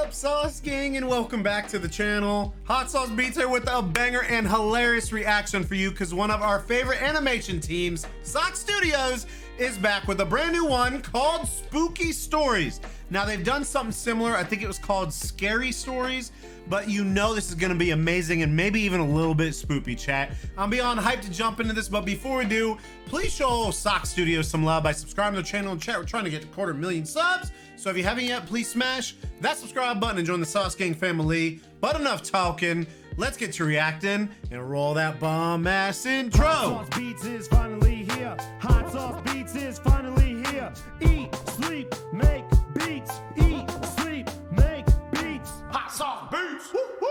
up, Sauce Gang, and welcome back to the channel. Hot Sauce Beats here with a banger and hilarious reaction for you because one of our favorite animation teams, SocksStudios, is back with a brand new one called Spooky Stories. Now, they've done something similar. I think it was called Scary Stories, but you know this is going to be amazing and maybe even a little bit spoopy, chat. I'm beyond hyped to jump into this, but before we do, please show SocksStudios some love by subscribing to the channel and chat. We're trying to get to 250,000 subs, so if you haven't yet, please smash that subscribe button and join the Sauce Gang family. But enough talking, let's get to reacting and roll that bomb-ass intro. Hot Sauce Beats is finally here. Hot Sauce Beats is finally here. Eat, sleep, make beats. Eat, sleep, make beats. Hot Sauce Beats! Woo-hoo!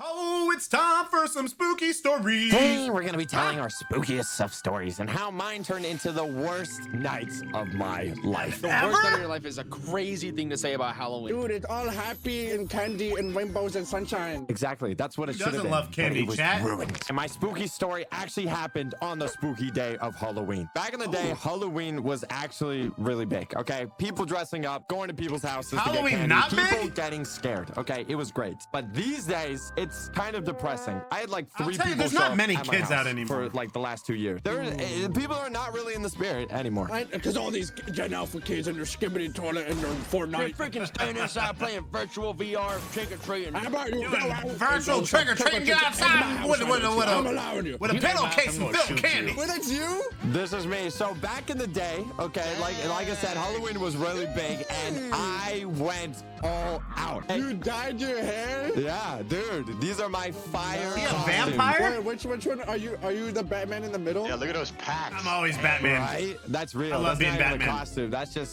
Oh, it's time for some spooky stories. Today, we're going to be telling our spookiest of stories and how mine turned into the worst nights of my life. The worst night of your life is a crazy thing to say about Halloween. Dude, it's all happy and candy and rainbows and sunshine. Exactly. That's what it should have Doesn't been. love candy, but it was chat. ruined. And my spooky story actually happened on the spooky day of Halloween. Back in the day, Halloween was actually really big, okay? People dressing up, going to people's houses Halloween to get candy. not People big? getting scared, okay? It was great. But these days, it's kind of depressing. I had like I'll three tell you, people there's show not up many at my kids out house anymore. for like the last 2 years. People are not really in the spirit anymore. Because all these Gen Alpha kids in their skibbity toilet and their You're Fortnite. freaking staying inside playing virtual VR trick-or-treating. How about you go out Virtual and trick or treat and get outside with I'm allowing you. a pillowcase I'm and gonna filled shoot candy. Wait, that's you? This is me. So back in the day, okay, like I said, Halloween was really big, and I went all out. You dyed your hair? Yeah, dude, these are my fire. Is he a costumes. vampire? Wait, which one are you? Are you the Batman in the middle? Yeah, look at those packs. I'm always Batman. Right? That's real. I love That's being not even Batman. a costume.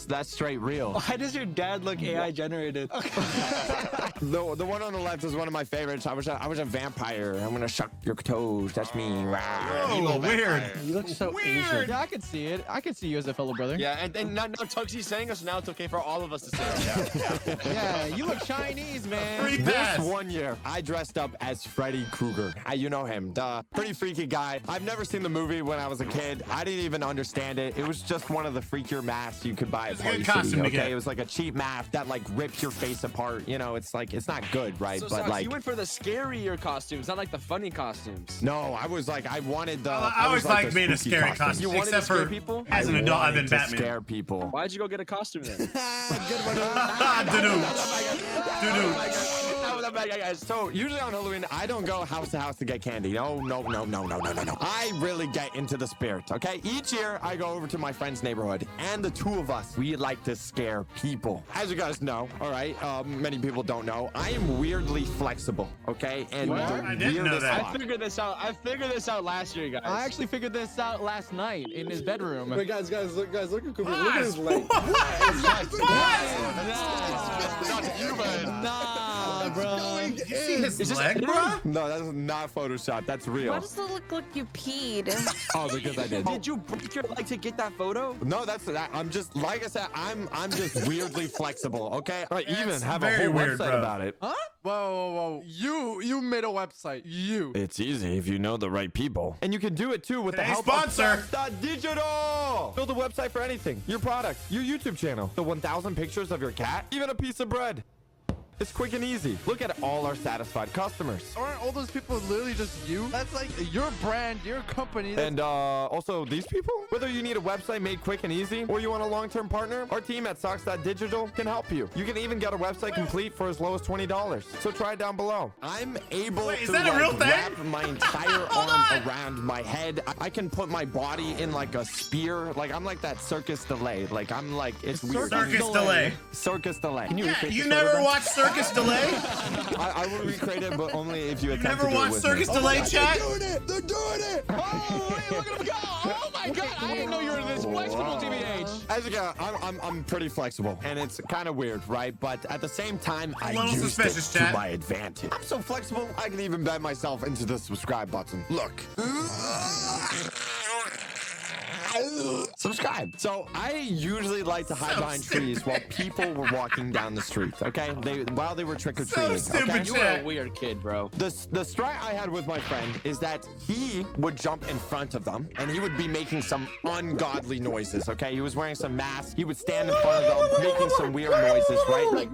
That's straight real. Why does your dad look AI generated? The one on the left is one of my favorites. I was a vampire. I'm gonna suck your toes. That's me. Oh, weird. You look so Weird. Asian. Yeah, I could see it. I could see you as a fellow brother. Yeah, and now Tugsy's saying us, now it's okay for all of us to say it. Yeah, you look Chinese, man. Free This pass. one year, I dressed up as Freddy Krueger. You know him, the pretty freaky guy. I've never seen the movie when I was a kid. I didn't even understand it. It was just one of the freakier masks you could buy at It's a Party good costume City. to Okay, get. it was like a cheap mask that like rips your face apart. You know, it's like it's not good, right? So, but Socks, like, you went for the scarier costumes, not like the funny costumes. no, I was like, I wanted the. I always was, liked the being a spooky scary costume. You wanted Except to scare for people? as an I adult, I've been wanted to Batman. Scare people. Why'd you go get a costume then? Doo-doo. So usually on Halloween, I don't go house to house to get candy. No. I really get into the spirit, okay? Each year, I go over to my friend's neighborhood, and the two of us, we like to scare people. As you guys know, all right, many people don't know, I am weirdly flexible, okay? And What? the I didn't know weirdest that. I figured this out. I figured this out last year, guys. I actually figured this out last night in his bedroom. Wait, guys, look at Cooper. Look at his leg. Nah, bro. You see his leg, bro? No, that's not Photoshop. That's real. Why does it look like you peed? Oh, because I did. Did you break your leg to get that photo? No, that's that. I'm just like I said. I'm just weirdly flexible. Okay, I even That's have a very whole weird, website bro. about it. Huh? Whoa. You made a website. You. It's easy if you know the right people, and you can do it too with the Today's help sponsor. of Digital. Build a website for anything: your product, your YouTube channel, the 1,000 pictures of your cat, even a piece of bread. It's quick and easy. Look at all our satisfied customers. Aren't all those people literally just you? That's like your brand, your company. And also these people? Whether you need a website made quick and easy or you want a long-term partner, our team at Socks.Digital can help you. You can even get a website complete for as low as $20. So try it down below. I'm able Wait, is to that a real thing? wrap my entire arm around my head. I can put my body in like a spear. Like I'm like that circus delay. Like I'm like it's weird. Circus delay. Circus delay. Can you Yeah, recreate you this never photo, Ben? watched Circus Delay? I will recreate it, but only if you attempt Never to do it watched with Circus me. Delay, chat? They're doing it! Oh, wait, look at him go. Oh my god. I didn't know you were this flexible, TBH. As you go, I'm pretty flexible, and it's kind of weird, right? But at the same time, I little used suspicious, it chat. to my advantage. I'm so flexible, I can even bend myself into the subscribe button. Look. Subscribe. So I usually like to hide behind trees while people were walking down the street, okay? While they were trick-or-treating. So stupid, okay? You were a weird kid, bro. The strat I had with my friend is that he would jump in front of them and he would be making some ungodly noises, okay? He was wearing some mask. He would stand in front of them making some weird noises, right? Like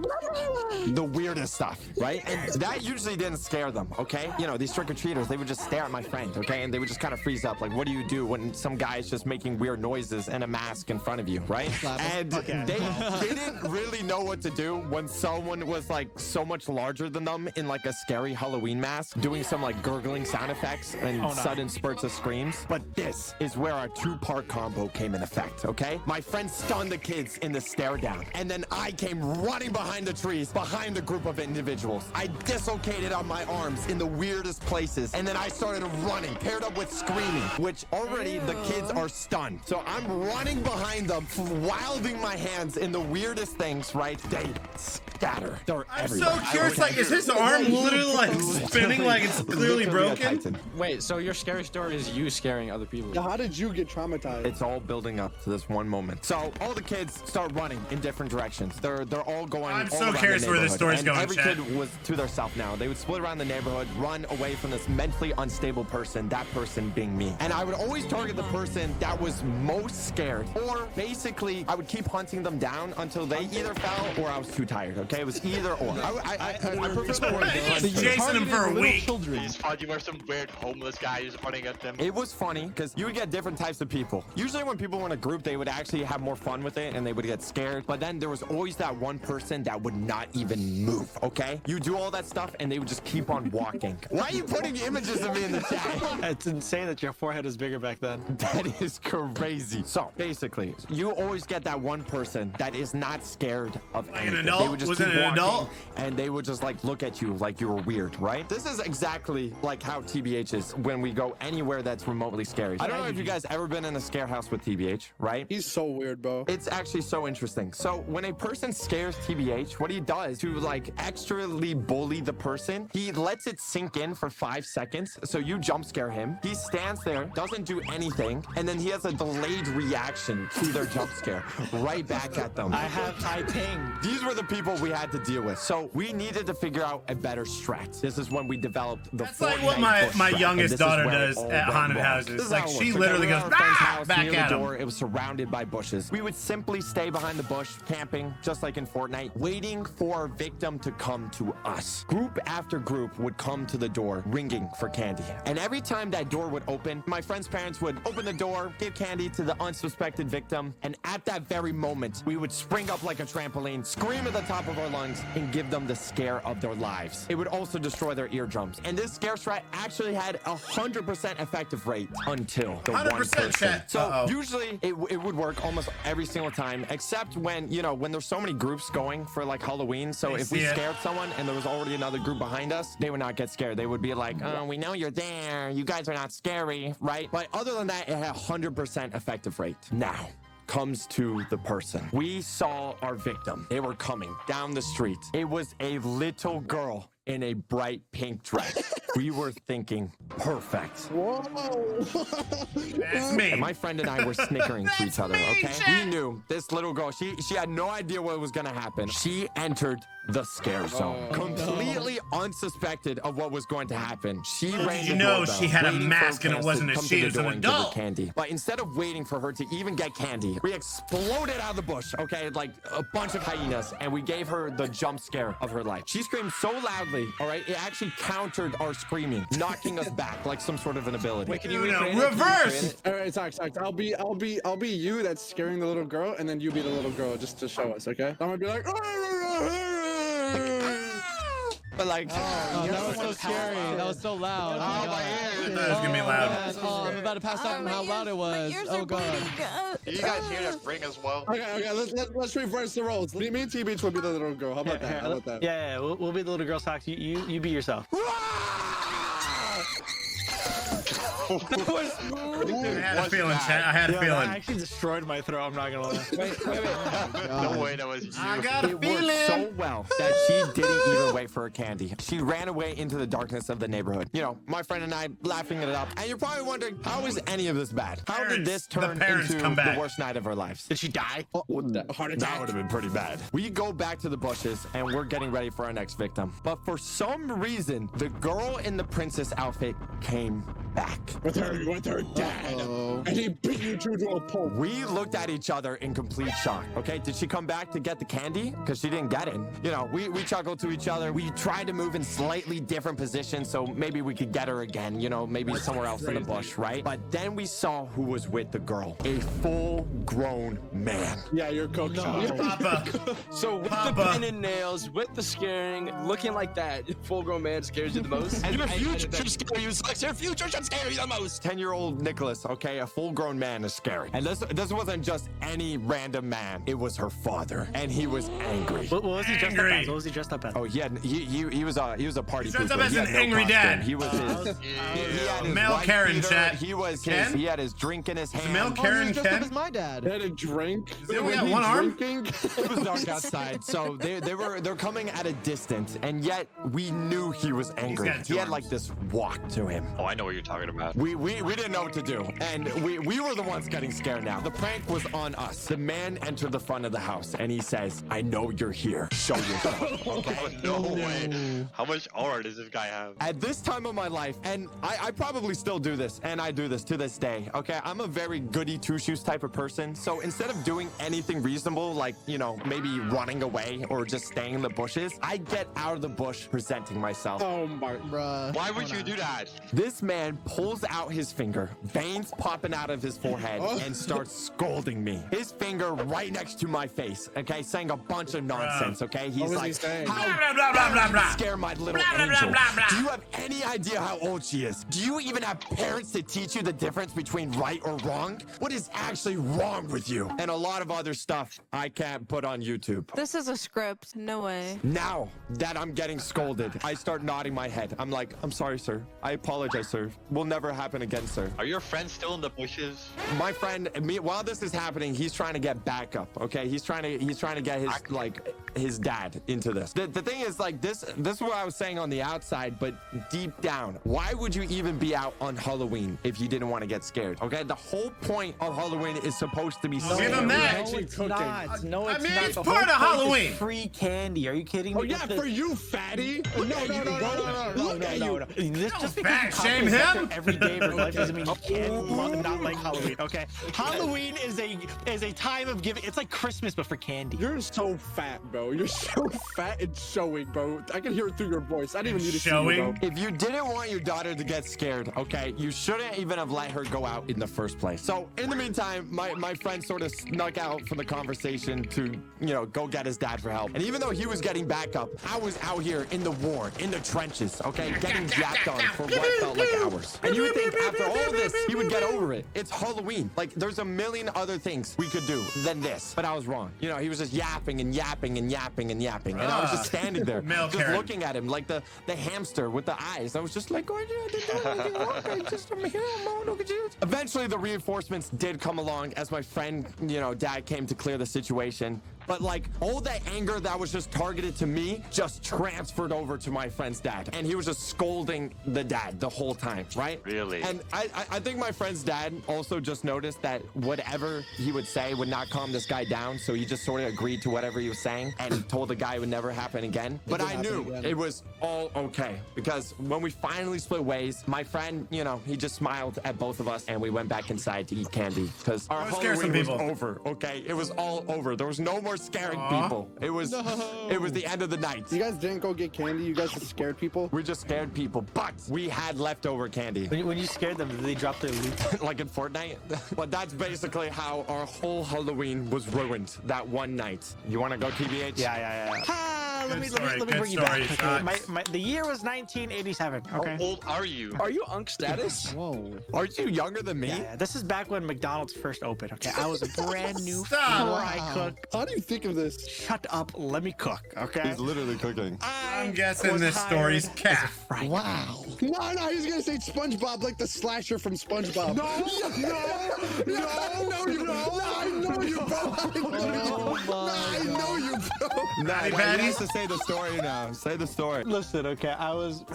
the weirdest stuff, right? And that usually didn't scare them, okay? You know, these trick-or-treaters, they would just stare at my friend, okay? And they would just kind of freeze up. Like, what do you do when some guy is just making weird noises and a mask in front of you, right? And they didn't really know what to do when someone was like so much larger than them in like a scary Halloween mask doing some like gurgling sound effects and sudden spurts of screams. But this is where our two-part combo came in effect, okay? My friend stunned the kids in the stare down, and then I came running behind the trees, behind the group of individuals. I dislocated on my arms in the weirdest places, and then I started running, paired up with screaming, which already the kids are stunned. So I'm running behind them, wilding my hands in the weirdest things, right? They scatter. They're I'm everywhere. so curious. Like, is his arm literally like spinning like it's clearly broken? Wait, so your scary story is you scaring other people? Now, how did you get traumatized? It's all building up to this one moment. So all the kids start running in different directions. They're all going. I'm all so around curious the where this neighborhood. story's And going, every chat. kid was to their self now. They would split around the neighborhood, run away from this mentally unstable person. That person being me. And I would always target the person that was most scared, or basically I would keep hunting them down until they either fell or I was too tired. Okay, it was either or. I prefer the Just chasing him for a week. He's fun. You were some weird homeless guy who's running at them. It was funny because you would get different types of people. Usually when people were in a group, they would actually have more fun with it and they would get scared. But then there was always that one person that would not even move, okay? You do all that stuff and they would just keep on walking. Why are you putting images of me in the chat? It's insane that your forehead was bigger back then. That is crazy. So basically, you always get that one person that is not scared of Like an anything. adult? They would just Was keep it an walking, adult? and they would just like look at you like you were weird, right? This is exactly like how TBH is when we go anywhere that's remotely scary. I don't know if you guys ever been in a scare house with TBH, right? He's so weird, bro. It's actually so interesting. So when a person scares TBH, what he does to like extrally bully the person, he lets it sink in for 5 seconds. So you jump scare him. He stands there, doesn't do anything, and then he has a delayed reaction to their jump scare right back at them. I have high ping. These were the people we had to deal with. So we needed to figure out a better strat. This is when we developed the That's like what my youngest daughter does at haunted houses. Like, she literally goes, back at him. It was surrounded by bushes. We would simply stay behind the bush, camping, just like in Fortnite, waiting for our victim to come to us. Group after group would come to the door, ringing for candy. And every time that door would open, my friend's parents would open the door, give candy to the unsuspected victim, and at that very moment, we would spring up like a trampoline, scream at the top of our lungs, and give them the scare of their lives. It would also destroy their eardrums. And this scare strat actually had 100% effective rate until the 100% 100% chat. So usually it would work almost every single time, except when, you know, when there's so many groups going for like Halloween. So if we scared someone and there was already another group behind us, they would not get scared. They would be like, oh, we know you're there. You guys are not scary, right? But other than that, it had 100% effective rate. Now comes to the person. We saw our victim. They were coming down the street. It was a little girl in a bright pink dress. We were thinking, perfect. Whoa. That's me. And my friend and I were snickering to each other, okay? We knew this little girl, she had no idea what was gonna happen. She entered the scare zone, completely unsuspected of what was going to happen. She rang the doorbell, she had a waiting for mask her and it parents wasn't to a come she, to it was the door an and give her adult. candy. But instead of waiting for her to even get candy, we exploded out of the bush, okay? Like a bunch of hyenas, and we gave her the jump scare of her life. She screamed so loudly, all right? It actually countered our screaming, knocking us back like some sort of an ability. Wait, can you No, recreate it? Can you reverse! recreate it? All right, Socks. I'll be you that's scaring the little girl, and then you be the little girl just to show us, okay? I'm gonna be like, But like, Oh, that was so scary. That was so loud. Oh, my That was gonna be loud. man. Oh, I'm about to pass out from how loud it was. Oh, God. You guys hear that ring as well? okay, let's reverse the roles. Me and T-Beach will be the little girl. How about that? How about that? Yeah, we'll be the little girl Socks. You be yourself. I had a feeling, chat. I had a That feeling. actually destroyed my throat. I'm not gonna lie. Wait. No way, that was you. I got a it worked feeling. so well that she didn't even wait away for her candy. She ran away into the darkness of the neighborhood. You know, my friend and I laughing it up. And you're probably wondering, how is any of this bad? How did this turn into the worst night of our lives? Did she die? Heart attack. That would have been pretty bad. We go back to the bushes and we're getting ready for our next victim. But for some reason, the girl in the princess outfit came back. With her dad. And he beat you to a pulp. We looked at each other in complete shock. Okay, did she come back to get the candy? Because she didn't get it. You know, we chuckled to each other. We tried to move in slightly different positions so maybe we could get her again. You know, maybe somewhere else in the bush, right? But then we saw who was with the girl. A full-grown man. Yeah, you're cooked. Papa. So with the pin and nails, with the scaring, looking like that, full-grown man scares you the most. And your future should scare you. Your future should scare you the most. 10-year-old Nicholas, okay, a full-grown man is scary. And this wasn't just any random man. It was her father, and he was angry. What was he dressed up as? What was he dressed up as? Oh, he was a party. He dressed up pooper. as He an had no angry costume. dad. He was his. He had his Male wife Karen beater. chat. He had his drink in his hand. Male Karen dressed up Ken. as my dad. He had a drink. They only got one arm? It was dark outside, so they're coming at a distance, and yet we knew he was angry. He had like this walk to him. Oh, I know what you're talking about. We didn't know what to do, and we were the ones getting scared now. The prank was on us. The man entered the front of the house, and he says, "I know you're here. Show yourself." Okay? No way. How much aura does this guy have? At this time of my life, and I probably still do this, and I do this to this day, okay? I'm a very goody two-shoes type of person, so instead of doing anything reasonable, like, you know, maybe running away or just staying in the bushes, I get out of the bush presenting myself. Oh my. Bruh. Why would you do that? This man pulls out his finger, veins popping out of his forehead, and starts scolding me. His finger right next to my face, okay? Saying a bunch of nonsense, okay? He's What was like, he saying? how Blah, blah, blah, blah, blah. scare my little Blah, blah, angel. blah, blah, blah. Do you have any idea how old she is? Do you even have parents to teach you the difference between right or wrong? What is actually wrong with you? And a lot of other stuff I can't put on YouTube. This is a script. No way. Now that I'm getting scolded, I start nodding my head. I'm like, I'm sorry, sir. I apologize, sir. Will never happen again, sir. Are your friends still in the bushes? My friend, me, while this is happening, he's trying to get backup. Okay, he's trying to get his dad into this. The thing is, like, this is what I was saying on the outside, but deep down, why would you even be out on Halloween if you didn't want to get scared? Okay, the whole point of Halloween is supposed to be Give scary. him that. No, it's not. No, it's I mean, not. it's The part whole of point is Halloween. Free candy. Are you kidding me? Oh yeah, for you, fatty. Look at you. Just because fat you shame compliment him. every day of your life doesn't mean you can't not like Halloween. Okay, Halloween is a time of giving. It's like Christmas, but for candy. You're so fat, bro. You're so fat and showing, bro. I can hear it through your voice. I didn't even need to see you, bro. If you didn't want your daughter to get scared, okay, you shouldn't even have let her go out in the first place. So in the meantime, my friend sort of snuck out from the conversation to, you know, go get his dad for help. And even though he was getting backup, I was out here in the war, in the trenches, okay, getting yapped on for what felt like hours. And you would think after all this, he would get over it. It's Halloween. Like, there's a million other things we could do than this. But I was wrong. You know, he was just yapping and yapping and yapping and yapping. And I was just standing there, just looking at him like the hamster with the eyes. I was just like, I'm here, Mom, look at you. Eventually, the reinforcements did come along as my friend, you know, dad came to clear the situation. But like, all that anger that was just targeted to me just transferred over to my friend's dad. And he was just scolding the dad the whole time, right? Really? And I think my friend's dad also just noticed that whatever he would say would not calm this guy down. So he just sort of agreed to whatever he was saying and told the guy it would never happen again. But I knew it was all okay, because when we finally split ways, my friend, you know, he just smiled at both of us and we went back inside to eat candy because our Halloween was over, okay? It was all over. There was no more scaring people. It was the end of the night. You guys didn't go get candy? You guys just scared people? We just scared people, but we had leftover candy. When you scared them, did they drop their loot? Like in Fortnite? But that's basically how our whole Halloween was ruined that one night. You want to go, TBH? Yeah. Let me bring you back. Okay, the year was 1987. Okay. How old are you? Are you Unk status? Whoa. Are you younger than me? Yeah, this is back when McDonald's first opened. Okay, I was a brand new Stop. fry cook. How do you think of this? Shut up. Let me cook. Okay. He's literally cooking. I'm guessing this story's cap. Wow. No, he's gonna say SpongeBob like the slasher from SpongeBob. No, I know you, bro. Oh my I know you, bro. Nah, Patty he Patty? has to say the story now. Say the story. Listen, okay,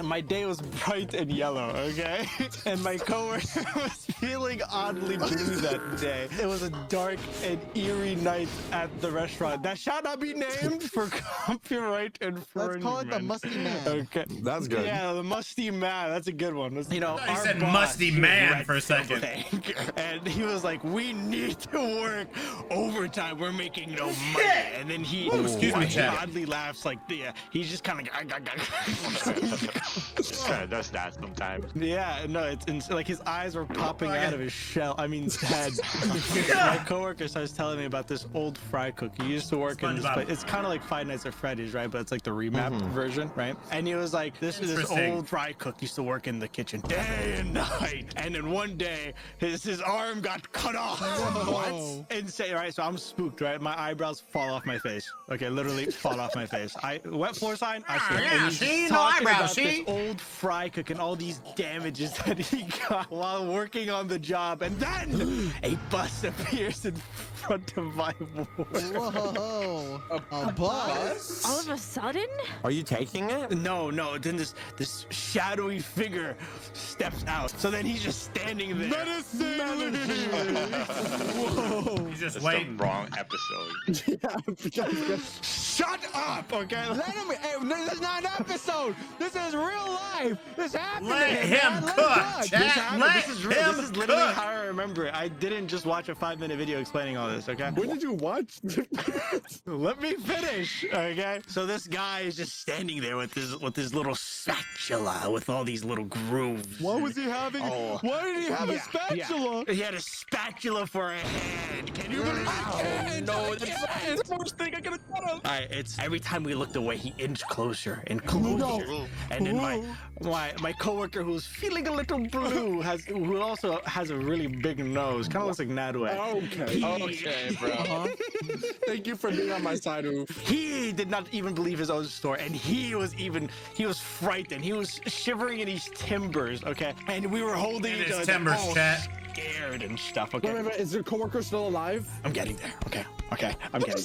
my day was bright and yellow, okay? And my coworker was feeling oddly blue that day. It was a dark and eerie night at the restaurant that shall not be named for copyright infringement. Let's call it the Musty Man. Okay. That's good. Yeah, the Musty Man. That's a good one. You know, You our said boss, Musty Man for a second. And he was like, we need to work overtime. We're making no money. And then he excuse me, chat. oddly laughs like, yeah, he's just kind of Does that sometimes. yeah, no, it's like his eyes were popping out of his shell. I mean, head. My coworker starts telling me about this old fry cook. He used to work in this place. It's kind of like Five Nights at Freddy's, right? But it's like the remapped version, right? And he was like, this old fry cook used to work in the kitchen day and night. And then one day, his arm got cut off. What? Insane, right? So I'm spooked, right? My eyebrows fall off my face. Okay, literally fall off my face. Wet floor sign. I swear. yeah, And he's see? No talking eyebrows, about this see? old fry cook and all these damages that he got while working on the job. And then a bus appears in front of my board. Whoa. A bus? All of a sudden? Are you taking it? No. Then this shadowy figure steps out. So then he's just standing there. Medicine! Whoa. He's just It's waiting. the wrong episode. Shut up, okay? Let him. Hey, this is not an episode. This is real life. This happened. Let him cook, This chat. happened. Let This is real. him This is literally cook. how I remember it. I didn't just watch a 5-minute video explaining all this, okay? When did you watch? Let me finish, okay? So this guy is just standing there with his little spatula with all these little grooves. What was he having? Why did he have a spatula? Yeah. He had a spatula for a hand. Can you believe it? No, that's the worst thing I could have thought of. All right, it's every time we looked away, he inched closer and closer. And then my coworker, who's feeling a little blue, who also has a really big nose, kind of looks like Nadwe. Okay, bro. Thank you for being on my side, Oof. He did not even believe his own story, and he was frightened. He was shivering in his timbers, okay? And we were holding In each his other, timbers, all chat. scared and stuff, okay? Wait, is your coworker still alive? I'm getting there, okay? I'm getting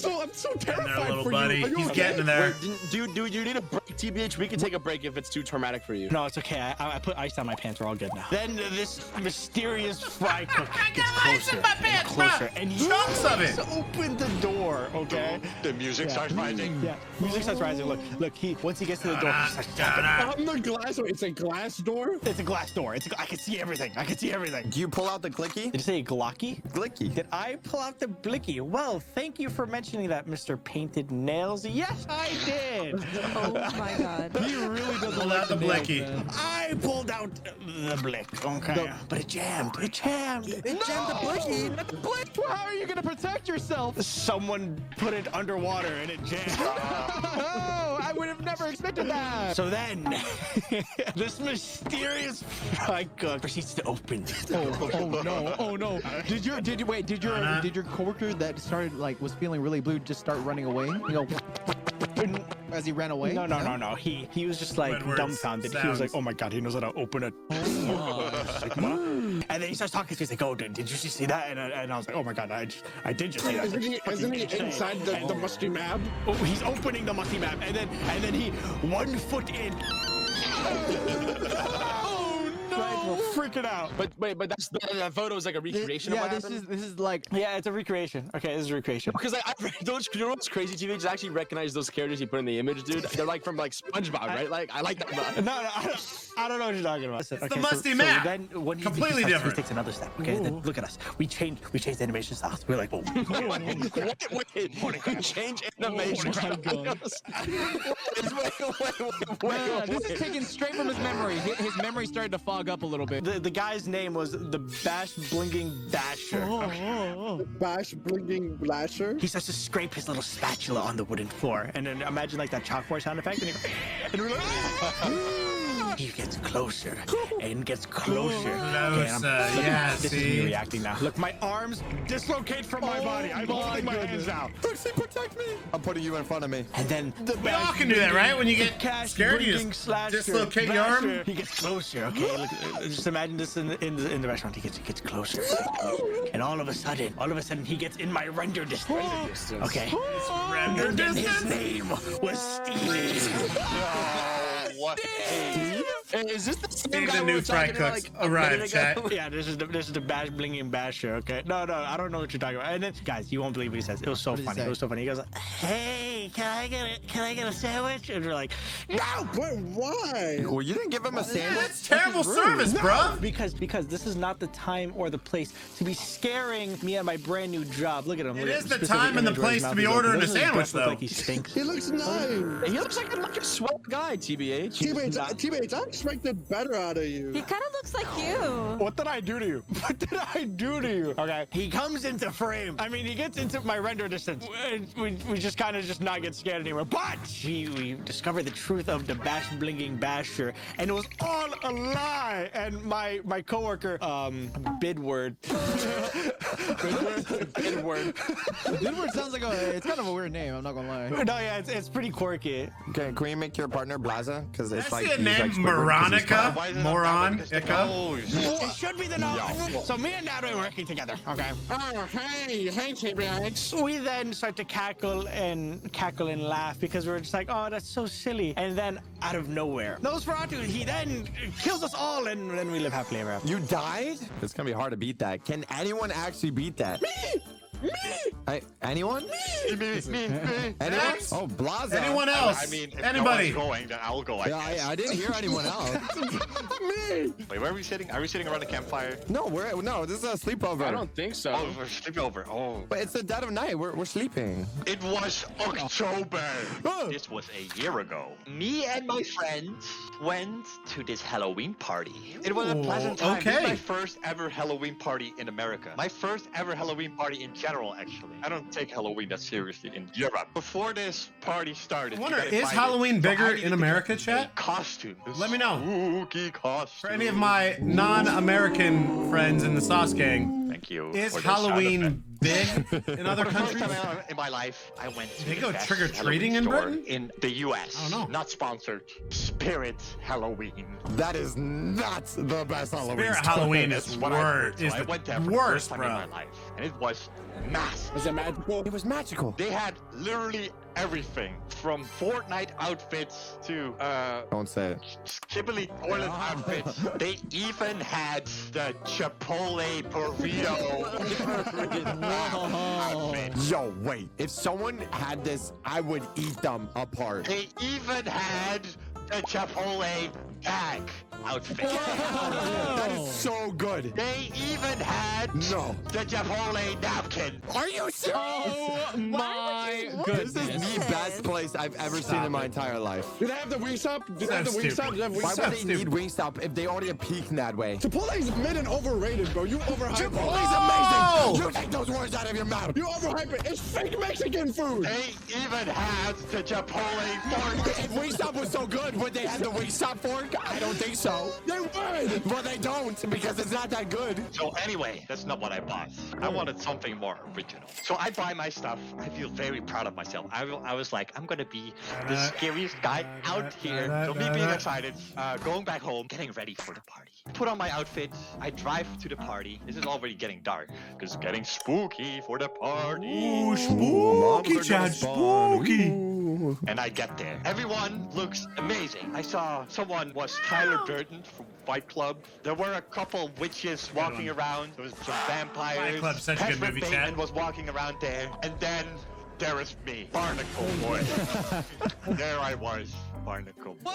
there. I'm so In terrified there, little for buddy. you. He's getting in there. Dude, you need a break, TBH. We can take a break if it's too traumatic for you. No, it's okay. I put ice on my pants. We're all good now. Then this mysterious fry cook gets closer and closer, and he Chunks of it. opened the door, okay? The music starts rising. Yeah, music starts rising. Look. Once he gets to the door, he starts tapping. On the glass. It's a glass door. It's a glass door. I can see everything. Do you pull out the clicky? Did you say glocky? Glicky. Did I pull out the blicky? Well, thank you for mentioning that, Mr. Painted Nails. Yes, I did. Oh my god. He really doesn't Pull like out the nails, blicky. man. I pulled out the blick, okay? But it jammed. It jammed the blicky, not the blick. How are you gonna protect yourself? Someone put it underwater and it jammed. Oh, I would have never expected that. So then, this mysterious fry cook proceeds to open. Oh no. Did your coworker that started was feeling really blue just start running away? As he ran away? No. He was just like Red words, dumbfounded. He was like, sounds. oh my god, he knows how to open it. And then he starts talking to me. He's like, oh, did you just see that? And I was like, oh my god, I did just see that. Isn't he inside the musty map? Oh, he's opening the musty map, and then he 1 foot in. Right, we're freaking out. But that photo is like a recreation of what happened. This is like Yeah, it's a recreation. Okay, this is a recreation. Because you know what's crazy, TV? I actually recognize those characters you put in the image, dude. They're like from SpongeBob, right? I like that. No, I don't know what you're talking about. It's the musty map. Then when Completely he different. takes another step. Okay, then look at us. We changed the animation styles. We're like, oh. Wait, change animation. Wait. This is taken straight from his memory. His memory started to fog up a little bit. The guy's name was the Bash Blinging Basher. Bash Blinging Blasher. He starts to scrape his little spatula on the wooden floor, and then imagine that chalkboard sound effect, and we're like, he gets closer and gets closer. This is me reacting now. Look, my arms dislocate from my body. I'm holding my hands out. Pixie, protect me. I'm putting you in front of me. And then We all can do that, right? When you get scared, you just dislocate your arm. He gets closer. Okay, look, just imagine this in the restaurant. He gets closer, and all of a sudden, he gets in my render distance. Okay. Render And then his distance. name was Steve. Steve! Hey, is this the same Steve, guy the we new were fry talking about, cooks like, a arrived, minute ago? chat. Yeah, this is the bash blinging basher. Okay, no, I don't know what you're talking about. And then, guys, you won't believe what he says. It was so What did he funny. say? It was so funny. He goes, "Hey, can I get a sandwich?" And we're like, "No." Wait, why? Well, you didn't give him a sandwich. That's terrible service, bruh. Because this is not the time or the place to be scaring me at my brand new job. Look at him. It Look at is him. the Specific time and the image where his place to mouth be is open. ordering a Doesn't his sandwich, breath look though. Like he stinks. He looks nice. He looks like a swell guy, TBH. Teammates, I expected better out of you. He kind of looks like you. What did I do to you? What did I do to you? Okay, he comes into frame. I mean, he gets into my render distance. We just kind of just not get scared anymore. But we discovered the truth of the bash blinging basher, and it was all a lie. And my coworker, Bidward. Bidward. Bidward sounds like it's kind of a weird name. I'm not gonna lie. No, yeah, it's pretty quirky. Okay, can you make your partner Blaza? Because it's I like see a he's name, like Squidward 'cause he's Moranica. Why is it not Moron. Because the Ika. nose. It should be the nose. So me and Dad are working together. Okay. Oh, hey, TBH. We then start to cackle and laugh because we're just like, oh, that's so silly. And then out of nowhere, Nosferatu, he then kills us all, and then we live happily ever after. You died? It's gonna be hard to beat that. Can anyone actually beat that? Me! Anyone? Me. Anyone? Next. Oh, Blaza. Anyone else? I mean, if Anybody? no one's going, then I'll go. Yeah, I didn't hear anyone else. Me! Wait, where are we sitting? Are we sitting around the campfire? No, this is a sleepover. I don't think so. Oh, we're sleeping over. Oh. But it's the dead of night. We're sleeping. It was October. This was a year ago. Me and my friends went to this Halloween party. It was a pleasant time. This is okay. my first ever Halloween party in America. My first ever Halloween party in general, actually. I don't take Halloween that seriously in Europe. Before this party started, I wonder, we got is invited. Halloween So I bigger needed in to America, get a chat? Costume. Let me know. Spooky costume. For any of my non-American friends in the Sauce Gang, Thank you. is for the sound Halloween effect. big in other For the first countries? time in my life, I went to They the go best trick-or-treating Halloween in store Britain? in the U.S. I don't know. Not sponsored. Spirit Halloween. That is not the best Halloween. Spirit story. Halloween That's is what I heard. worse. So Is I went there the for the worst, first time in my bro. life, and it was massive. Was it magical? It was magical. They had literally everything from Fortnite outfits to Don't say it. skibbly toilet outfits. They even had the Chipotle burrito outfit. Yo, wait. If someone had this, I would eat them apart. They even had the Chipotle bag outfit. That is so good. They even had No. the Chipotle napkin. Are you serious? Oh my This goodness. is the best place I've ever seen in my entire life. Did they have the Wingstop? Did they have the So Wingstop? Did they have Why Wingstop? would they need Wingstop if they already have peaked in that way? Chipotle's mid and overrated, bro. You overhype it. Chipotle's Oh! amazing! You take those words out of your mouth! You overhype it. It's fake Mexican food. They even had the Chipotle fork. If Wingstop was so good, would they have the Wingstop fork? I don't think so. They would. But they don't, because it's not that good. So anyway, that's not what I bought. I wanted something more original. So I buy my stuff. I feel very proud of myself. I was like, I'm gonna be the scariest guy out here. So me being excited, going back home, getting ready for the party. Put on my outfit. I drive to the party. This is already getting dark, because it's getting spooky for the party. Ooh, spooky, Chad, spooky. And I get there. Everyone looks amazing. I saw someone was Tyler Durden from Fight Club. There were a couple witches walking around. There was some vampires. Fight Club's such a good Catherine movie, Bateman Chad. was walking around there. And then there is me, Barnacle Boy. There I was, Barnacle Boy.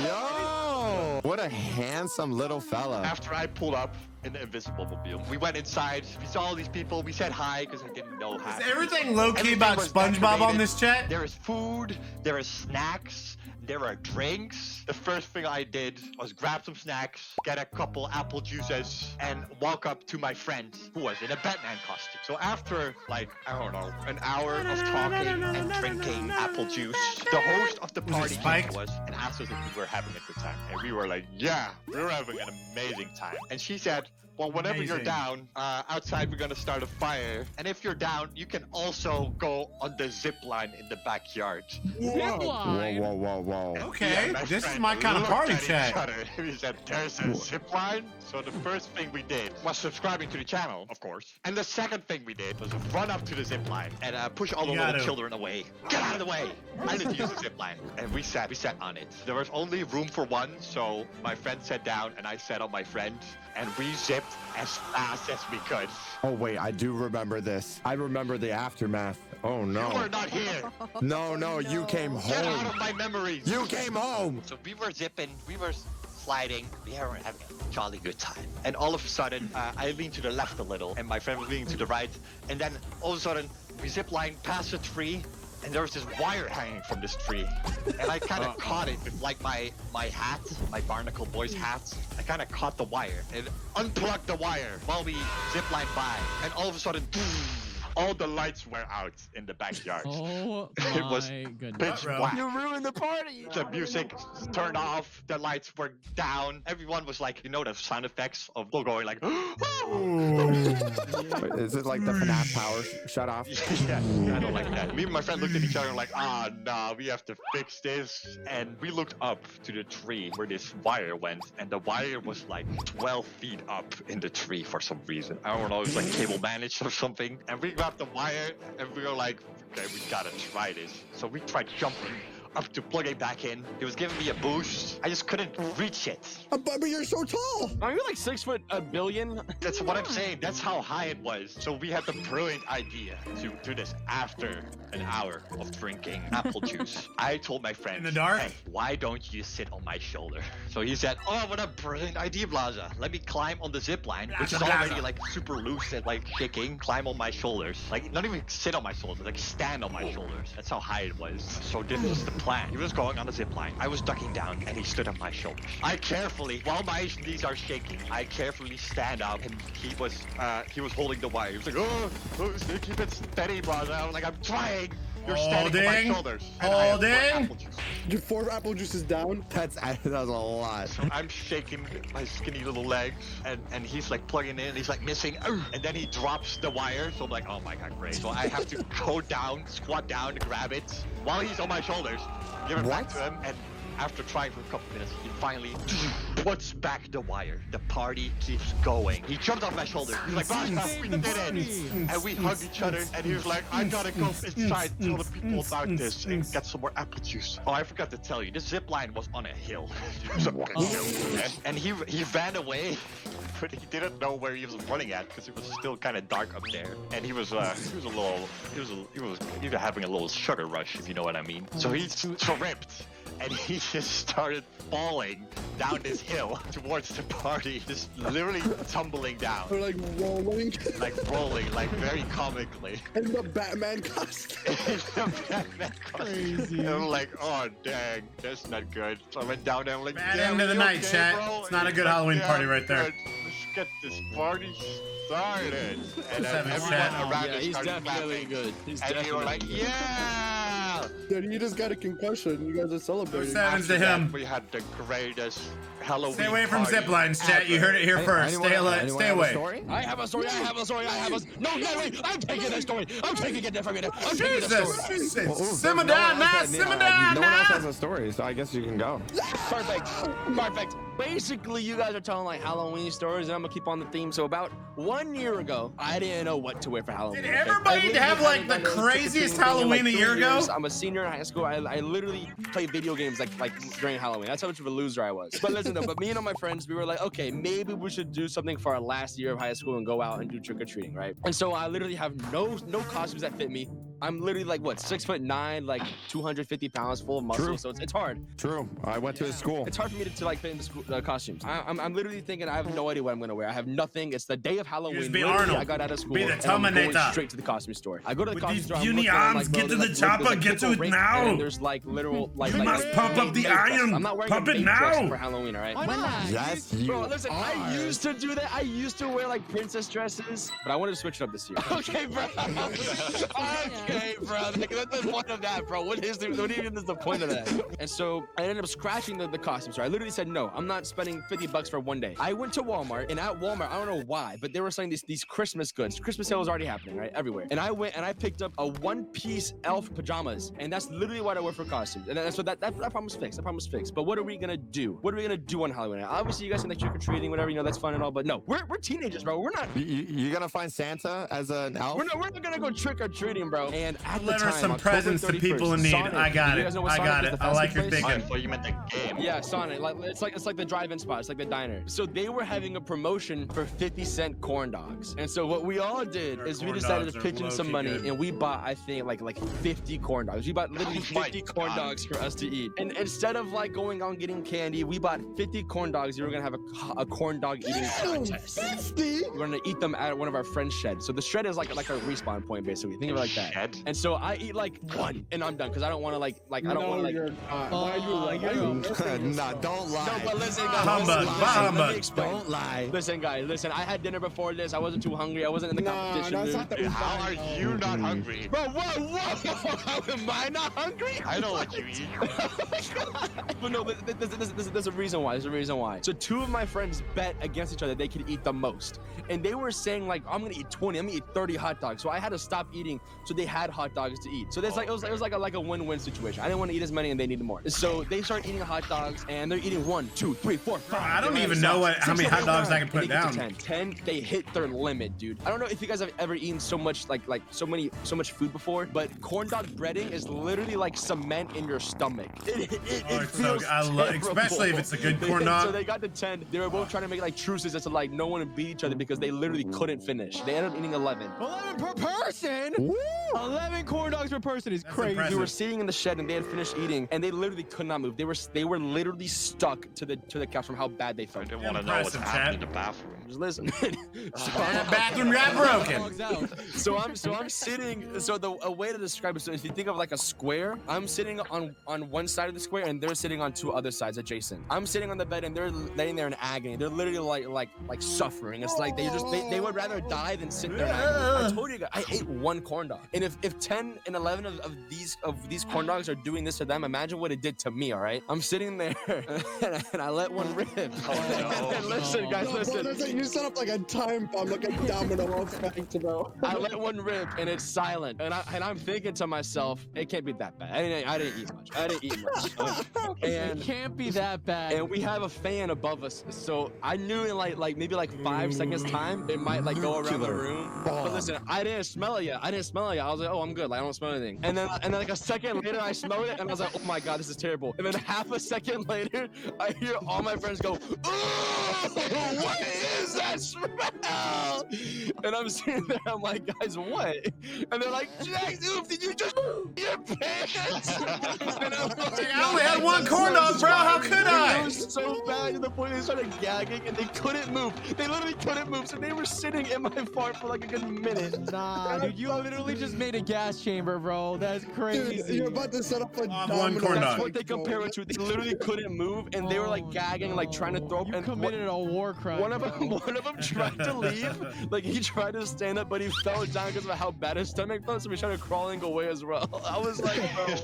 Yo! What a handsome little fella. After I pulled up in the Invisible Mobile, we went inside. We saw all these people. We said hi because I didn't know hi. Is everything low-key Everything about was SpongeBob on decorated. this chat? There is food, there is snacks, there are drinks. The first thing I did was grab some snacks, get a couple apple juices, and walk up to my friend who was in a Batman costume. So after, like, I don't know, an hour of talking and drinking apple juice, the host of the party came spiked? to us and asked us if we were having a good time. And we were like, yeah, we're having an amazing time. And she said, Well, whenever you're Amazing. down, outside we're gonna start a fire. And if you're down, you can also go on the zip line in the backyard. Whoa. Okay, My this is friend my kind of looked party at each chat. other. He said, "There's a zip line." So the first thing we did was subscribing to the channel, of course. And the second thing we did was run up to the zip line and push all the You little gotta. children away. Get out of the way! I need to use the zip line. And we sat on it. There was only room for one, so my friend sat down and I sat on my friend, and we zipped as fast as we could. Oh wait, I do remember this. I remember the aftermath. Oh no. You were not here. No, you came Get out home. of my memories. You came home. So we were zipping, we were sliding, we were having a jolly good time. And all of a sudden, I leaned to the left a little, and my friend was leaning to the right. And then all of a sudden, we zip lined past a tree, and there was this wire hanging from this tree. And I kind of caught it with like my hat, my Barnacle Boys hat. I kind of caught the wire and unplugged the wire while we zip lined by. And all of a sudden, all the lights were out in the backyard. Oh It was my goodness. pitch black. You ruined the party. The music turned off, the lights were down. Everyone was like, you know, the sound effects of people going like, Wait, is it like the FNAF power shut off? yeah, I don't like that. Me and my friend looked at each other and like, nah, we have to fix this. And we looked up to the tree where this wire went, and the wire was like 12 feet up in the tree for some reason. I don't know, it's like cable managed or something. And we grabbed the wire and we were like, okay, we gotta try this. So we tried jumping up to plug it back in. It was giving me a boost. I just couldn't reach it. But you're so tall. Are you like 6'1"? That's what I'm saying. That's how high it was. So we had the brilliant idea to do this after an hour of drinking apple juice. I told my friend, In the dark? hey, why don't you sit on my shoulder? So he said, oh, what a brilliant idea, Blaza. Let me climb on the zip line, which is already like super loose and like shaking. Climb on my shoulders. Like not even sit on my shoulders, like stand on my shoulders. That's how high it was. So this was the plan. He was going on the zip line. I was ducking down and he stood on my shoulders. I carefully, while my knees are shaking, I carefully stand up and he was holding the wire. He was like, oh, keep it steady, Blaza. I was like, I'm trying. You're standing on my shoulders. And I have 4 apple juice. Your 4 apple juices down? That was a lot. So I'm shaking my skinny little legs, and he's like plugging in, he's like missing, and then he drops the wire. So I'm like, oh my god, great. So I have to go down, squat down to grab it while he's on my shoulders, give it back to him, and after trying for a couple minutes, he finally puts back the wire. The party keeps going. He jumped off my shoulder. He's like, Basta, we did it. And we hugged each other. And he was like, I gotta go inside, tell the people about this, and get some more apple juice. Oh, I forgot to tell you, this zip line was on a hill. It was a big hill. And he ran away, but he didn't know where he was running at because it was still kind of dark up there. And he was having a little sugar rush, if you know what I mean. So he tripped. And he just started falling down this hill towards the party, just literally tumbling down. Or like rolling. Like rolling, like very comically. In the Batman costume. Crazy. And I'm like, oh dang, that's not good. So I went down there and I'm like, Bad end of the night, chat. bro? It's not a And good he's Halloween like, party right there. Good. Let's get this party started. And then Seven's everyone chat. around Yeah, us he's started definitely clapping. good. He's And we were like, definitely yeah! Dude, you just got a concussion. You guys are celebrating. Sevens to After that, him. we had the greatest Halloween Stay away from party zip lines, chat. You ever. heard it here first. Anyone Stay have a away. story? I have a story. No, wait. I'm taking that story. I'm taking it from you. I'm taking the story. Jesus. Simmer down now. Simmer down No one else now. has a story, so I guess you can go. Perfect. Basically, you guys are telling like Halloween stories, and I'm gonna keep on the theme. So about 1 year ago, I didn't know what to wear for Halloween. Did everybody have like the craziest Halloween a year ago? I'm a senior in high school. I literally play video games like during Halloween. That's how much of a loser I was. But listen though, but me and all my friends, we were like, okay, maybe we should do something for our last year of high school and go out and do trick or treating, right? And so I literally have no costumes that fit me. I'm literally like what, 6'9", like 250 pounds, full of muscle. True. So it's hard. True. I went to his school. It's hard for me to like fit in the school, costumes. I'm literally thinking I have no idea what I'm gonna wear. I have nothing. It's the day of Halloween. Just be Literally, Arnold. I got out of school. Be the and I'm going Terminator. straight to the costume store. I go to the With costume these store. I'm puny looking, I'm arms, like, get bro, to the there's chopper, like get to triple it rink, now. and there's like literal like. You like, must pump up the dress. iron. I'm not wearing Pump a it maid dress now. for Halloween, all right? Why not? Yes, you Bro, listen, are. I used to do that. I used to wear like princess dresses, but I wanted to switch it up this year. Okay, bro. Okay, bro. Like, what's the point of that, bro? What even is the point of that? And so I ended up scratching the costume. So I literally said, no, I'm not spending $50 for one day. I went to Walmart, and at Walmart, I don't know why, but they were selling these Christmas goods. Christmas sale was already happening, right? Everywhere. And I went and I picked up a one-piece elf pajamas, and that's literally what I wear for costumes. And so that problem was fixed. That problem was fixed. But what are we gonna do? What are we gonna do on Halloween? Obviously, you guys can like trick-or-treating, whatever, you know, that's fun and all, but no, we're teenagers, bro. We're not. You're gonna find Santa as an elf? We're not gonna go trick-or-treating, bro. And at the Deliver time, some October presents to 31st, people in need. Sonic. I got You it. guys know what I Sonic got is, it. the I fast like food your place? thinking. I thought you meant the game. Yeah, Sonic. Like it's like the drive-in spot. It's like the diner. So they were having a promotion for 50-cent corn dogs. And so what we all did is we decided to pitch in some money, and we bought, I think, like 50 corn dogs. We bought literally 50 corn dogs for us to eat. And instead of like going out and getting candy, we bought 50 corn dogs. We were gonna have a corn dog eating contest. 50? We're gonna eat them at one of our friends' sheds. So the shed is like a respawn point, basically. Think of it like that. Shed? And so I eat like one, and I'm done because I don't want to like I don't want to like. Nah, don't lie. No, but listen, guys. Humbug, listen, humbug. let me explain. Don't lie. Listen, guys. Listen, I had dinner before this. I wasn't too hungry. I wasn't in the competition mood. How are you not hungry? Bro, whoa. How am I not hungry? I know what you eat. But no, there's a reason why. There's a reason why. So two of my friends bet against each other they could eat the most. And they were saying like, I'm gonna eat 20, I'm gonna eat 30 hot dogs. So I had to stop eating so they had hot dogs to eat. So there's like it was like a win-win situation. I didn't want to eat as many and they needed more. So they started eating hot dogs and they're eating 1, 2, 3, 4, 5. I don't even know how many hot dogs I can put down. 10, they hit their limit, dude. I don't know if you guys have ever eaten so much so much food before, but corn dog breading is literally like cement in your stomach. It feels terrible. Especially if it's a good corn dog. So they got to 10. They were both trying to make like truces as to like no one would beat each other because they literally couldn't finish. They ended up eating 11. 11 per person? Woo! 11 corn dogs per person is crazy. impressive. We were sitting in the shed and they had finished eating and they literally could not move. They were literally stuck to the couch from how bad they I felt. didn't want to know what's Impressive, happening in Chad. the bathroom. Just listen. That bathroom got broken. So I'm sitting. So a way to describe it. So if you think of like a square, I'm sitting on one side of the square and they're sitting on two other sides adjacent. I'm sitting on the bed and they're laying there in agony. They're literally like suffering. It's like they would rather die than sit there in agony. I told you guys, I ate one corn dog. And if 10 and 11 of these corn dogs are doing this to them, imagine what it did to me. All right, I'm sitting there and I let one rip. And listen, guys, listen. You set up like a time bomb, like a domino effect, bro. I let one rip and it's silent, and I'm thinking to myself, it can't be that bad. I didn't eat much. And it can't be that bad. And we have a fan above us, so I knew in like maybe 5 seconds time it might like go around the room. But listen, I didn't smell it yet. I was like, oh, I'm good. Like, I don't smell anything. And then like a second later, I smelled it, and I was like, oh my god, this is terrible. And then half a second later, I hear all my friends go, oh, what is that smell? And I'm sitting there, I'm like, guys, what? And they're like, Jack, oof, did you just your pants? And I'm like, I only had one corn dog, bro. How could I? It was so bad to the point they started gagging and they couldn't move. They literally couldn't move, so they were sitting in my fart for like a good minute. Nah, dude, you literally just made a gas chamber, bro. That's crazy. Dude, you're about to set up a one corn That's dog. what they compare it to. They literally couldn't move, and they were like gagging, like trying to throw up. You And committed a war crime. one of them tried to leave. Like he tried to stand up, but he fell down because of how bad his stomach felt. So we started crawling away as well. I was like, bro.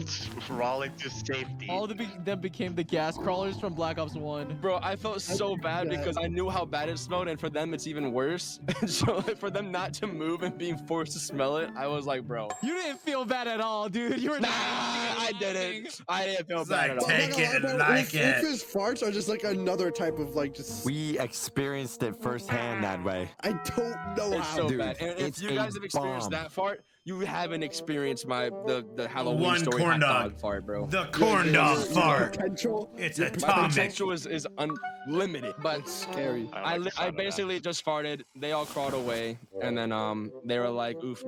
Crawling to safety. All of them became the gas crawlers from Black Ops 1. Bro, I felt so bad because I knew how bad it smelled, and for them it's even worse. And so for them not to move and being forced to smell it, I was like, bro. You didn't feel bad at all, dude. You were I didn't. I didn't feel bad at all. Take it and like it. If his farts are just like another type of like just. We experienced it firsthand that way. I don't know It's how. so Dude, bad. And if it's you a guys have experienced bomb. that fart, you haven't experienced the Halloween One story corn hot dog. fart, bro. The corn dog fart. Potential. It's My atomic. potential is unlimited, but Scary. I basically just farted. They all crawled away, and then they were like, "Oof,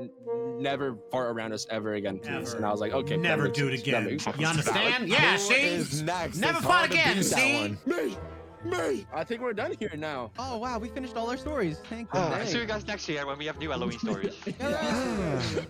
never fart around us ever again, please." Never. And I was like, "Okay, Never that makes do it sense. That again. makes sense." You understand? Yeah, Who see? is next? Never It's fought hard to again, beat that see? one. Me. Me! I think we're done here now. Oh wow, we finished all our stories. Thank you. I'll see you guys next year when we have new Halloween stories.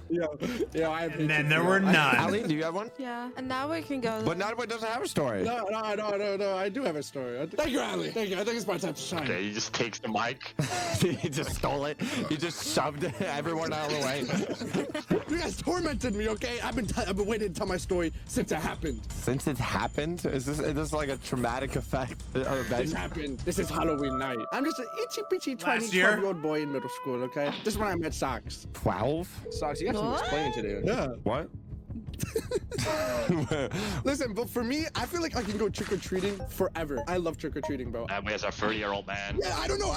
Yo, I have And then there were none. Ali, do you have one? Yeah. And now we can go. But Nightboy doesn't have a story. No, I do have a story. Thank you, Ali. Thank you. I think it's my time to shine. Okay, he just takes the mic. He just stole it. He just shoved everyone out of the way. You guys tormented me, okay? I've been waiting to tell my story since it happened. Since it happened? Is this like a traumatic effect or event? This happened. This is Halloween night. I'm just an itchy bitchy 12-year-old boy in middle school, okay? This is when I met Socks. 12? Socks, you got some explaining to do. Yeah. What? Listen, but for me, I feel like I can go trick-or-treating forever. I love trick-or-treating, bro. And we as a 30-year-old man. Yeah, I don't know.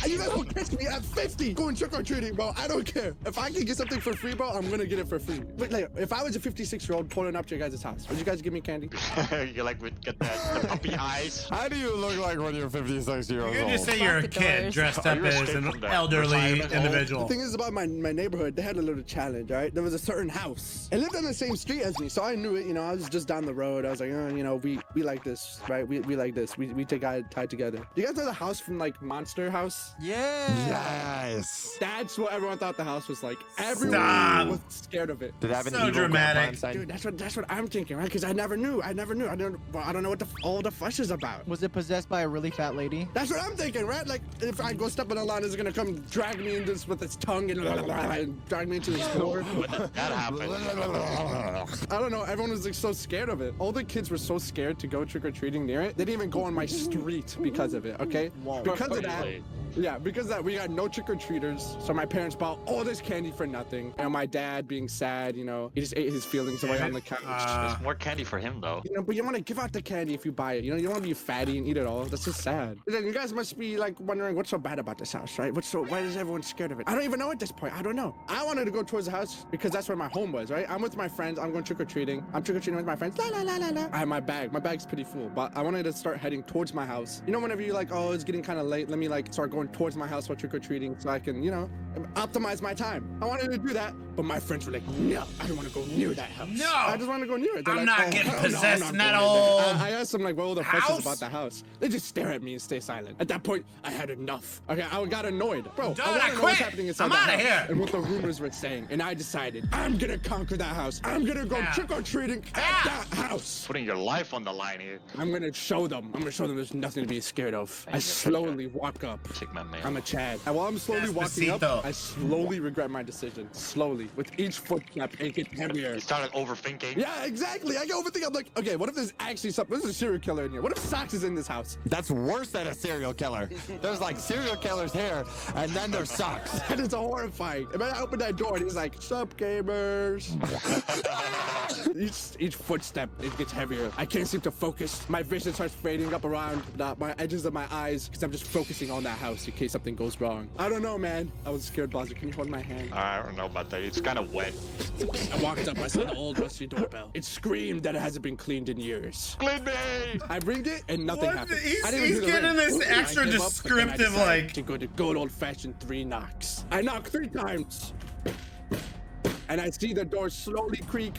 You guys will catch me at 50 going trick-or-treating, bro. I don't care. If I can get something for free, bro, I'm gonna get it for free. But like, if I was a 56-year-old pulling up to your guys' house, would you guys give me candy? You like would get the puppy eyes. How do you look like when you're 56 years old? You can just say you're a kid dressed up as an elderly individual. The thing is about my neighborhood, they had a little challenge, all right? There was a certain house. It lived on the same street as me, so I knew it. You know, I was just down the road. I was like, you know, we like this, right? We like this. We take guys tied together. You guys know the house from like Monster House? Yeah. Yes. That's what everyone thought the house was like. Everyone was scared of it. Did it have an So evil dramatic. grandpa Dude, that's what I'm thinking, right? Because I never knew. I don't know what all the fuss is about. Was it possessed by a really fat lady? That's what I'm thinking, right? Like, if I go step on the line, it's gonna come drag me into this with its tongue and drag me into this floor. That happened. I don't know. Everyone was like so scared of it. All the kids were so scared to go trick-or-treating near it. They didn't even go on my street because of it, okay? Because of that. Yeah, because of that, we got no trick-or-treaters. So my parents bought all this candy for nothing. And my dad, being sad, you know, he just ate his feelings away on the couch. There's more candy for him, though. You know, but you want to give out the candy if you buy it. You know, you don't want to be fatty and eat it all. That's just sad. And then you guys must be like wondering what's so bad about this house, right? Why is everyone scared of it? I don't even know at this point. I don't know. I wanted to go towards the house because that's where my home was, right? I'm with my friends. I'm going trick-or-treating. I'm trick-or-treating with my friends. La la la la la. I have my bag. My bag's pretty full, but I wanted to start heading towards my house. You know, whenever you're like, oh, it's getting kind of late. Let me like start going towards my house for trick-or-treating so I can, you know, optimize my time. I wanted to do that, but my friends were like, no, I don't want to go near that house. No. I just want to go near it. They're I'm like, not oh, getting hell no, possessed I'm in not that going in there. old I asked them like, what all the fuss house? is about the house. They just stare at me and stay silent. At that point, I had enough. Okay, I got annoyed. Bro, Dude, I want I to know quit. what's happening inside I'm that outta house here. and what the rumors were saying. And I decided, I'm gonna conquer that house. I'm gonna go trick-or-treating at that house. Putting your life on the line here. I'm gonna show them. There's nothing to be scared of. I slowly walk up. Take my mail. I'm a Chad. And while I'm slowly walking up, Despacito. I slowly regret my decision. Slowly. With each footstep, it gets heavier. You started overthinking. Yeah, exactly. I go overthink. I'm like, okay, what if there's actually something? There's a serial killer in here. What if Socks is in this house? That's worse than a serial killer. There's like serial killers here, and then there's Socks. That is horrifying. And then I opened that door and he's like, sup, gamers? each footstep, it gets heavier. I can't seem to focus. My vision starts fading up around my edges of my eyes because I'm just focusing on that house in case something goes wrong. I don't know, man. I was scared, Bowser. Can you hold my hand? I don't know about that. It's kind of wet. I walked up. I saw the old rusty doorbell. It screamed that it hasn't been cleaned in years. Clean me! I ringed it and nothing What? happened. He's I didn't even hear the getting ring. this I extra gave up, but then I descriptive, decided like- to go to good old-fashioned 3 knocks. I knock 3 times, and I see the door slowly creak.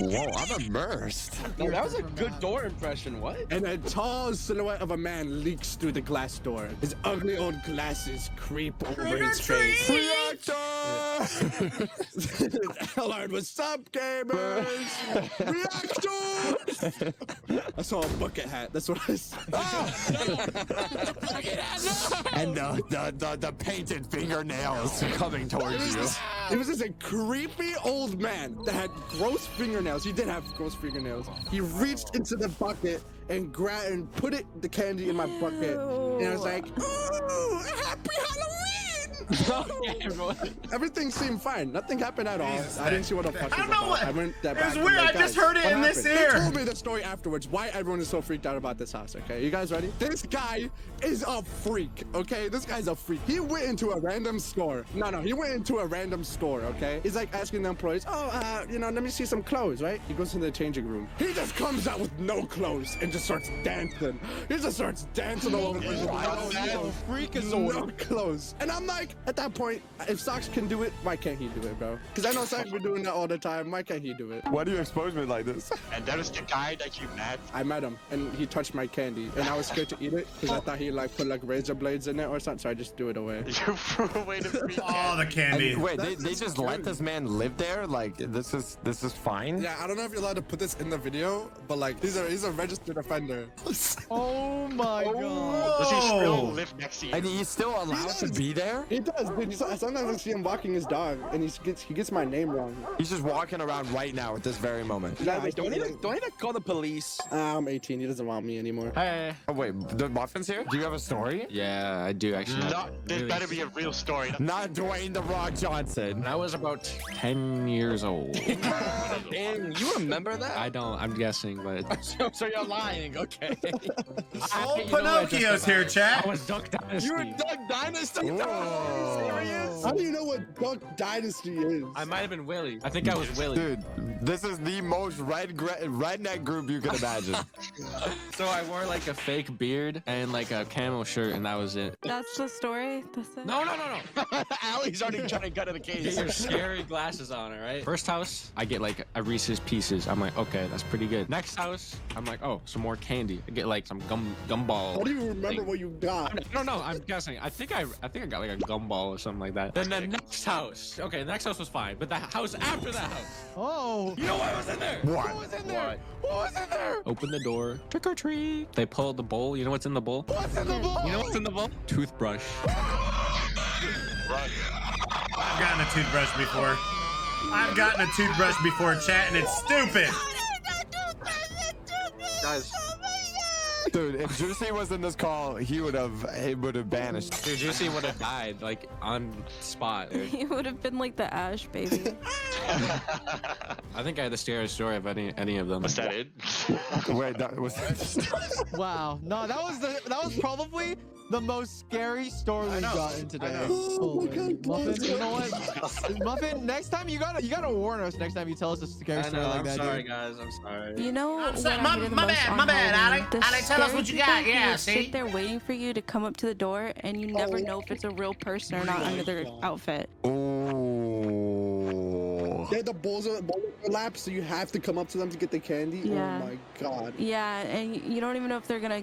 Whoa, I'm immersed. No, that was a good door impression. What? And a tall silhouette of a man leaks through the glass door. His ugly old glasses creep over his face. Reactor! Hellard, what's up, gamers? Reactors! I saw a bucket hat. That's what I saw. And the painted fingernails coming towards you. It was just a creepy old man that had gross fingernails. He did have gross fingernails. He reached into the bucket and grabbed and put the candy in my bucket. And I was like, ooh, happy Halloween! Everything seemed fine. Nothing happened at all. I didn't see what the fuck I was don't know about. what. I went that It was back and weird. like, I just guys, heard it what in this happened? They ear. told me the story afterwards. Why everyone is so freaked out about this house, okay? You guys ready? This guy is a freak, okay? This guy's a freak. He went into a random store. No, he went into a random store, okay? He's like asking the employees, oh, you know, let me see some clothes, right? He goes into the changing room. He just comes out with no clothes and just starts dancing. He just starts dancing all over the place. Freakazoid. No clothes. And I'm like, at that point, if Socks can do it, why can't he do it, bro? Because I know Socks been doing that all the time. Why can't he do it? Why do you expose me like this? And that was the guy that you met. I met him and he touched my candy and I was scared to eat it because I thought he like put like razor blades in it or something, so I just threw it away. You threw away the free Oh, the candy. And wait, they just let this man live there? Like this is fine? Yeah, I don't know if you're allowed to put this in the video, but like he's a registered offender. Oh my god. Does he still live next to you? And he's still allowed to be there? He does, dude. Sometimes I see him walking his dog and he gets my name wrong. He's just walking around right now at this very moment. Yeah, Don't I need to call the police? I'm 18. He doesn't want me anymore. Hey. Oh wait, the Muffin's here? Do you have a story? Yeah, I do actually. No, this better be a real story. Not Dwayne the Rock Johnson. When I was about 10 years old. Dang, you remember that? I don't. I'm guessing, but So you're lying, okay. Old Pinocchio's here, chat. I was Duck Dynasty. You were Duck Dynasty? How do you know what Duck Dynasty is? I might have been Willie. I think I was Willie. Dude, this is the most redneck group you could imagine. So I wore like a fake beard and like a camo shirt, and that was it. That's the story? That's it? No. Allie's already trying to cut in the Get case. your scary glasses on, all right? First house, I get like a Reese's Pieces. I'm like, okay, that's pretty good. Next house, I'm like, oh, some more candy. I get like some gumball. How do you remember what you got? I don't know. I'm guessing. I think I got like a gumball or something like that. Then the next house. Okay, the next house was fine, but the house after that house. Oh. You know what was in there? What? Who was in there? Who was in there? Open the door. Trick or treat. They pulled the bowl. You know what's in the bowl? What's in the bowl? You know what's in the bowl? Toothbrush. I've gotten a toothbrush before. I've gotten a toothbrush before, chat, and it's stupid. Guys. Dude, if Juicy was in this call, he would have banished. Dude, Juicy would have died like on spot. Dude. He would have been like the Ash baby. I think I had the scariest story of any of them. Was that it? Wait, that was. Wow. No, that was probably the most scary story we've gotten today. Oh Muffin, you know what? Muffin, next time you gotta warn us next time you tell us a scary story like I'm that. sorry, dude. guys. I'm sorry. You know what sorry, I my- hated the my most bad, on my bad, Halloween? Ali. The Ali, tell us scary what you people got. who Yeah, just see? sit there waiting for you to come up to the door, and you never know if it's a real person or not under their outfit. Oh. They're the balls overlap, so you have to come up to them to get the candy. Yeah. Oh my god. Yeah, and you don't even know if you're gonna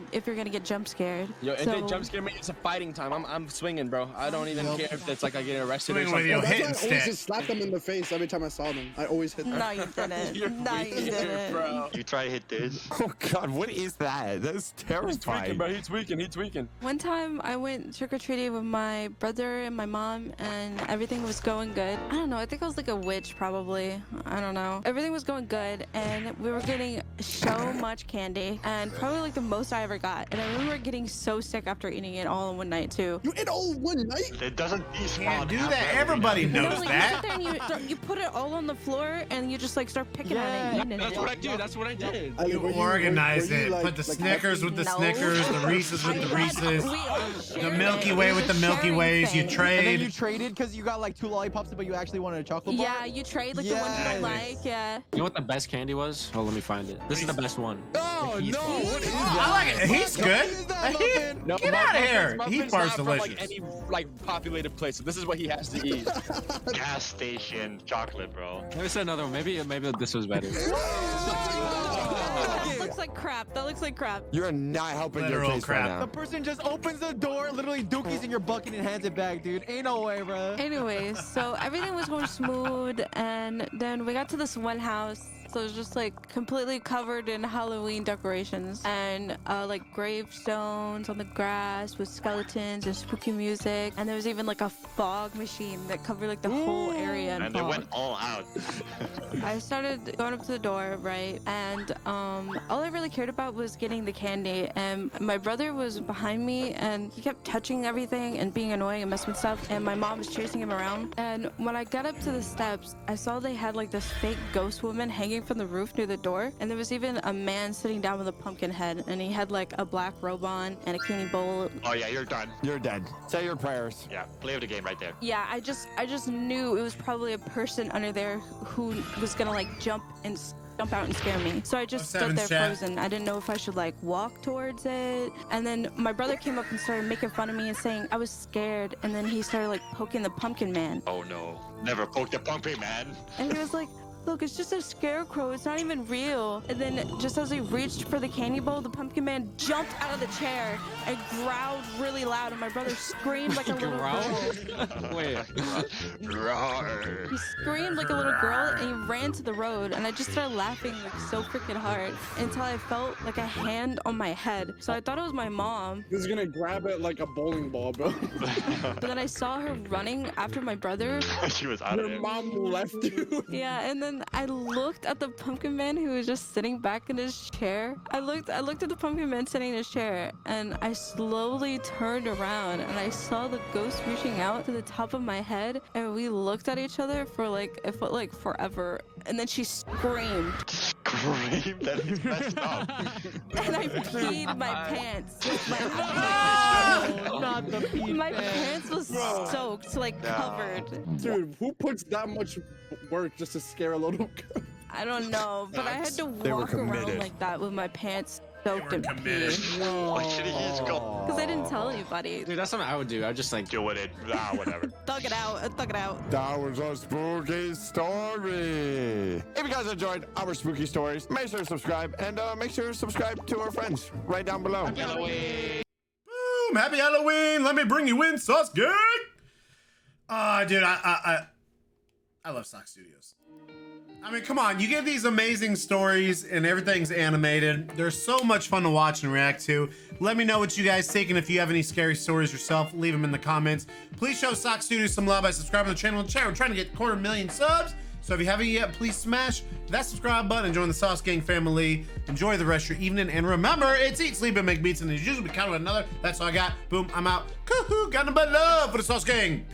get jump scared. Yo, if So- they jump scare me, it's a fighting time. I'm swinging, bro. I don't even care if it's like I get arrested or Swing with something. your That's why hitting I always stick. just slap them in the face every time I saw them. I always hit them. No, you didn't. No, you didn't. Bro. You try to hit this. Oh God, what is that? That's He's tweaking, terrifying. bro. He's tweaking. One time I went trick-or-treating with my brother and my mom, and everything was going good. I don't know, I think I was like a witch probably. I don't know. Everything was going good, and we were getting so much candy, and probably like the most I ever got. And I remember getting so sick after eating it all in one night too. You ate all one night? It doesn't despawn. Can't do that. after Everybody every No, knows like that. you sit there and you put it all on the floor, and you just like start picking at it and eating That's it. what I do. That's what I did. Ali, You were organize were you, it. like- Put the like, Snickers with the No. Snickers, the Reese's with the Reese's, We all the shared Milky it. Way It with was the a Milky sharing Ways. You thing. And then you trade. traded because you got like 2 lollipops, but you actually wanted a chocolate bar? Yeah, you trade like the ones you don't like. Yeah. You know what the best candy was? Oh, let me find it. This is the best one. Oh no! What is I like it. He's good. Heath, No, get out of here. Muffin's Heath bar's not from, delicious. like any like populated place. So this is what he has to eat. Gas station chocolate, bro. Let me say another one. Maybe this was better. That looks like crap. That looks like crap. You're not helping your Literal case crap. right The now. person just opens the door, literally dookies in your bucket and hands it back, dude. Ain't no way, bro. Anyways, so everything was going smooth, and then we got to this one house. So it was just like completely covered in Halloween decorations and like gravestones on the grass with skeletons and spooky music. And there was even like a fog machine that covered like the whole area in And they fog. went all out. I started going up to the door, right? And all I really cared about was getting the candy. And my brother was behind me, and he kept touching everything and being annoying and messing with stuff. And my mom was chasing him around. And when I got up to the steps, I saw they had like this fake ghost woman hanging from the roof near the door. And there was even a man sitting down with a pumpkin head, and he had like a black robe on and a cleaning bowl. Oh yeah, you're done. You're dead. Say your prayers. Yeah, play of the game right there. Yeah, I just knew it was probably a person under there who was gonna like jump and jump out and scare me. So I just stood there frozen. I didn't know if I should like walk towards it. And then my brother came up and started making fun of me and saying I was scared. And then he started like poking the pumpkin man. Oh no, never poke the pumpkin man. And he was like, look, it's just a scarecrow. It's not even real. And then just as he reached for the candy bowl, the pumpkin man jumped out of the chair and growled really loud. And my brother screamed like a little girl. Wait. Roar. He screamed like a little girl and he ran to the road. And I just started laughing like so freaking hard until I felt like a hand on my head. So I thought it was my mom. He's gonna grab it like a bowling ball, bro. But then I saw her running after my brother. She was out of Your it. mom left you. Yeah, and then I looked at the pumpkin man who was just sitting back in his chair. I looked at the pumpkin man sitting in his chair, and I slowly turned around and I saw the ghost reaching out to the top of my head, and we looked at each other for like, it felt like forever. And then she screamed. Scream, that is messed up. And I peed my pants. Not the pee My pants was soaked, like covered. Dude, who puts that much work just to scare a little girl? I don't know, but I had to walk around like that with my pants soaked in pee. Why should he use go? Because I didn't tell anybody. Dude, that's something I would do. I'd just like Doing it. Ah, whatever. Thug it out. Thug it out. That was a spooky story. If you guys enjoyed our spooky stories, make sure to subscribe and make sure to subscribe to our friends right down below. Boom! Happy Halloween! Let me bring you in, Sauce Gang! Dude, I love SocksStudios. I mean, come on, you get these amazing stories and everything's animated. They're so much fun to watch and react to. Let me know what you guys think, and if you have any scary stories yourself, leave them in the comments. Please show SocksStudios some love by subscribing to the channel. We're trying to get 250,000 subs. So if you haven't yet, please smash that subscribe button and join the Sauce Gang family. Enjoy the rest of your evening. And remember, it's eat, sleep, and make beats. And as usual, we count with another. That's all I got. Boom, I'm out. Got nothing but love for the Sauce Gang.